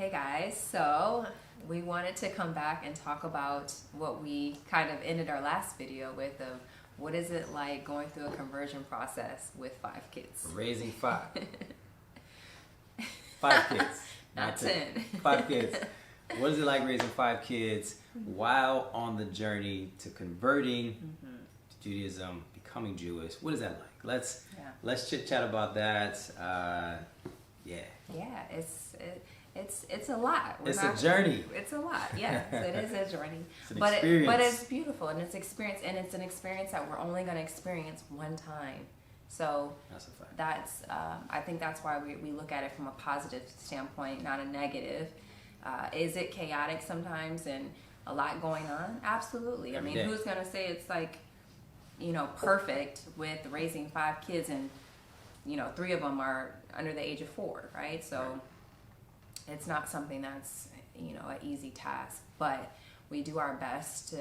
Hey guys, so we wanted to come back and talk about what we kind of ended our last video with of what is it like going through a conversion process with 5 kids? Raising 5. 5 kids. Not 10. 5 kids. What is it like raising 5 kids while on the journey to converting to Judaism, becoming Jewish? What is that like? Let's chit chat about that. Yeah, it's a lot. A journey. It's a lot. Yes, it is a journey. It's an but experience. But it's beautiful and it's experience, and it's an experience that we're only going to experience one time. So that's a fact. That's I think that's why we look at it from a positive standpoint, not a negative. Is it chaotic sometimes and a lot going on? Absolutely. Every I mean, day. who's going to say it's like, perfect with raising 5 kids and 3 of them are under the age of 4, right? So Right. It's not something that's an easy task, but we do our best to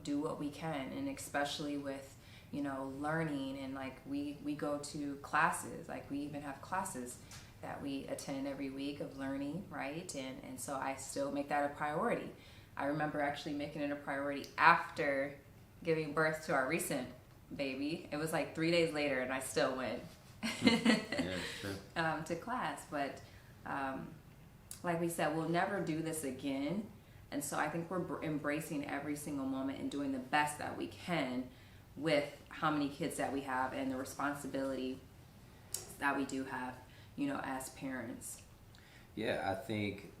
do what we can, and especially with learning, and like we go to classes, like we even have classes that we attend every week of learning, right? And so I still make that a priority. I remember actually making it a priority after giving birth to our recent baby. It was like 3 days later and I still went to class. But like we said, we'll never do this again. And so I think we're embracing every single moment and doing the best that we can with how many kids that we have and the responsibility that we do have, as parents. Yeah, I think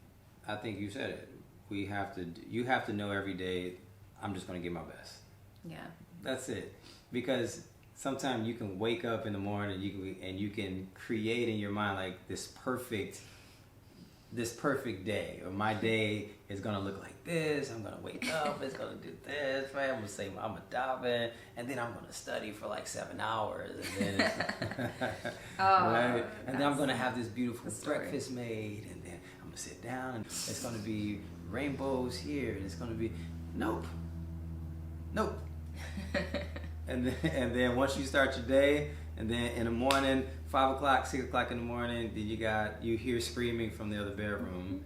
you said it. You have to know every day, I'm just going to give my best. Yeah. That's it. Because sometimes you can wake up in the morning and you can create in your mind like this perfect day, or my day is gonna look like this. I'm gonna wake up, it's gonna do this, right? I'm gonna say I'm a daven, and then I'm gonna study for like 7 hours, and then right? And then I'm gonna have this beautiful breakfast made, and then I'm gonna sit down, and it's gonna be rainbows here, and it's gonna be nope. And then once you start your day, and then in the morning, 5 o'clock, 6 o'clock in the morning, then you hear screaming from the other bedroom,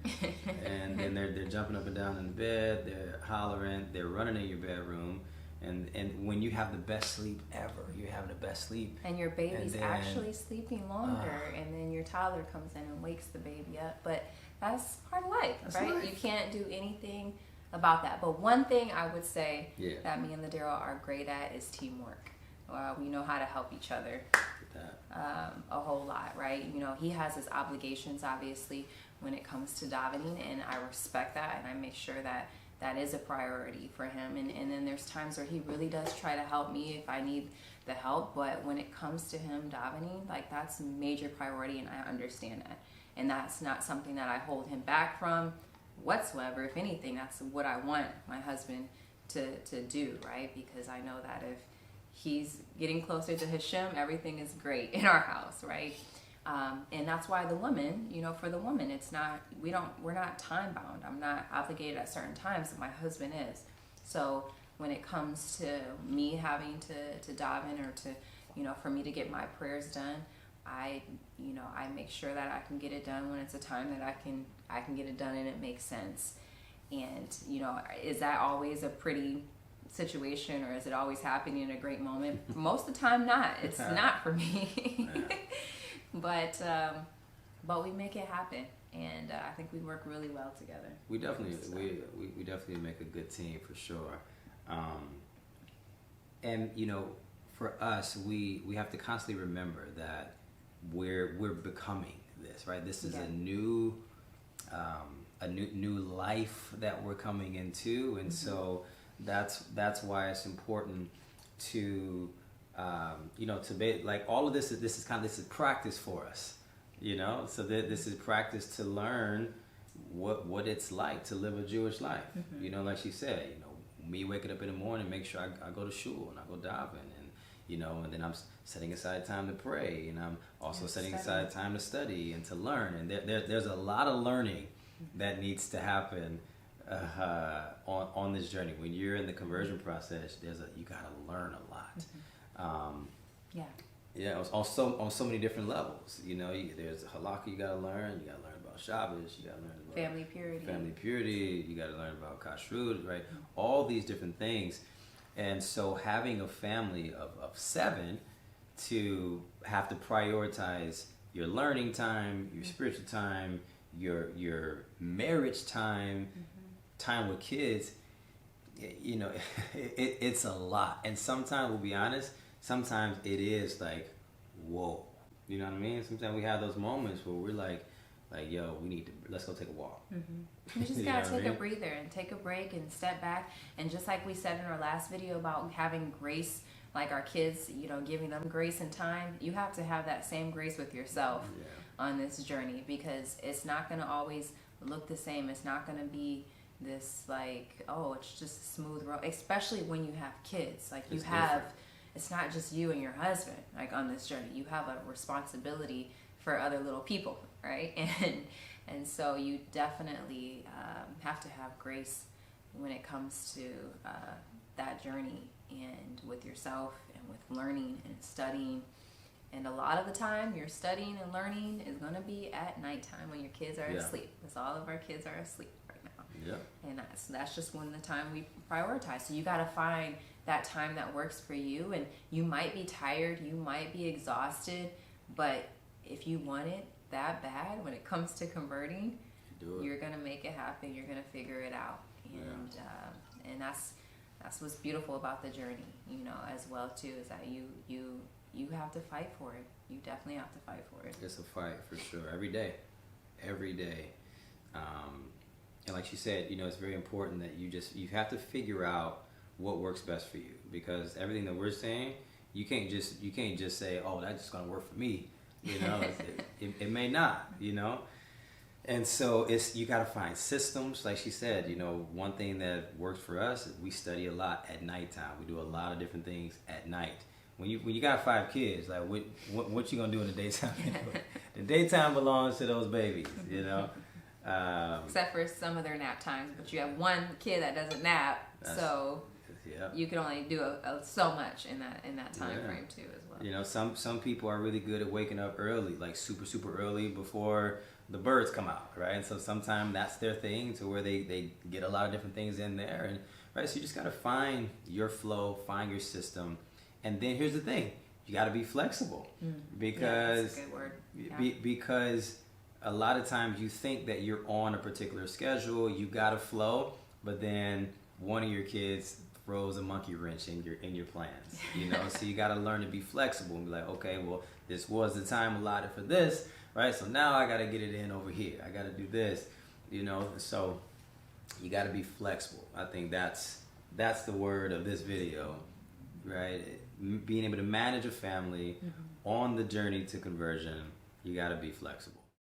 and then they're jumping up and down in the bed, they're hollering, they're running in your bedroom, and when you have the best sleep ever, you're having the best sleep, and your baby's actually sleeping longer, and then your toddler comes in and wakes the baby up. But that's part of life, right? Life. You can't do anything about that. But one thing I would say that me and Ladero are great at is teamwork. We know how to help each other a whole lot, right? He has his obligations, obviously, when it comes to davening, and I respect that, and I make sure that that is a priority for him. And then there's times where he really does try to help me if I need the help, but when it comes to him davening, like, that's a major priority, and I understand that. And that's not something that I hold him back from whatsoever. If anything, that's what I want my husband to do, right? Because I know that if he's getting closer to Hashem, everything is great in our house, right? And that's why the woman, for the woman, it's not, we're not time bound. I'm not obligated at certain times, but my husband is. So when it comes to me having to daven, or to, for me to get my prayers done, I make sure that I can get it done when it's a time that I can get it done and it makes sense. And, is that always a pretty situation, or is it always happening in a great moment? Most of the time not. It's not for me. But we make it happen, and I think we work really well together. We definitely we definitely make a good team, for sure. And for us, we have to constantly remember that we're becoming this, right? This is a new life that we're coming into, and so that's why it's important to to be like, all of this is practice for us, so that this is practice to learn what it's like to live a Jewish life. Like she said, me waking up in the morning, make sure I go to shul and I go daven, and then I'm setting aside time to pray, and I'm also setting aside time to study and to learn, and there's a lot of learning that needs to happen on this journey. When you're in the conversion process, you gotta learn a lot. On so many different levels. There's halakha you gotta learn. You gotta learn about Shabbos, you got to learn about family purity, you got to learn about kashrut, right? All these different things. And so having a family of 7 to have to prioritize your learning time, your spiritual time, your marriage time, time with kids, you know, it's a lot. And sometimes, we'll be honest, sometimes it is like, whoa. You know what I mean? Sometimes we have those moments where we're like, yo, let's go take a walk. You just gotta take a breather and take a break and step back. And just like we said in our last video about having grace, like our kids, you know, giving them grace and time, you have to have that same grace with yourself on this journey, because it's not gonna always look the same. It's not gonna be this like, oh, it's just a smooth road, especially when you have kids. Like you have, it's not just you and your husband, like on this journey. You have a responsibility for other little people, right? And so you definitely have to have grace when it comes to that journey, and with yourself, and with learning and studying. And a lot of the time, your studying and learning is going to be at nighttime when your kids are asleep, because all of our kids are asleep right now. Yeah. And that's just when the time we prioritize. So you got to find that time that works for you. And you might be tired, you might be exhausted, but if you want it that bad, when it comes to converting, you're going to make it happen. You're going to figure it out. And that's what's beautiful about the journey, you know, as well too, is that you have to fight for it. You definitely have to fight for it. It's a fight for sure. Every day. And like she said, you know, it's very important that you have to figure out what works best for you, because everything that we're saying, you can't just say, oh, that's just going to work for me. You know, it may not, you know. And so you got to find systems. Like she said, you know, one thing that works for us is we study a lot at nighttime. We do a lot of different things at night. When you got 5 kids, like what you gonna do in the daytime? The daytime belongs to those babies, you know. Except for some of their nap times, but you have one kid that doesn't nap, so you can only do so much in that time frame too, as well. You know, some people are really good at waking up early, like super early before the birds come out, right? And so sometimes that's their thing, to where they get a lot of different things in there, and right. So you just gotta find your flow, find your system. And then here's the thing: you got to be flexible, because that's a good word. Because a lot of times you think that you're on a particular schedule, you got to flow, but then one of your kids throws a monkey wrench in your plans, you know. So you got to learn to be flexible and be like, okay, well, this was the time allotted for this, right? So now I got to get it in over here. I got to do this, you know. So you got to be flexible. I think that's the word of this video, right? Being able to manage a family on the journey to conversion, you got to be flexible.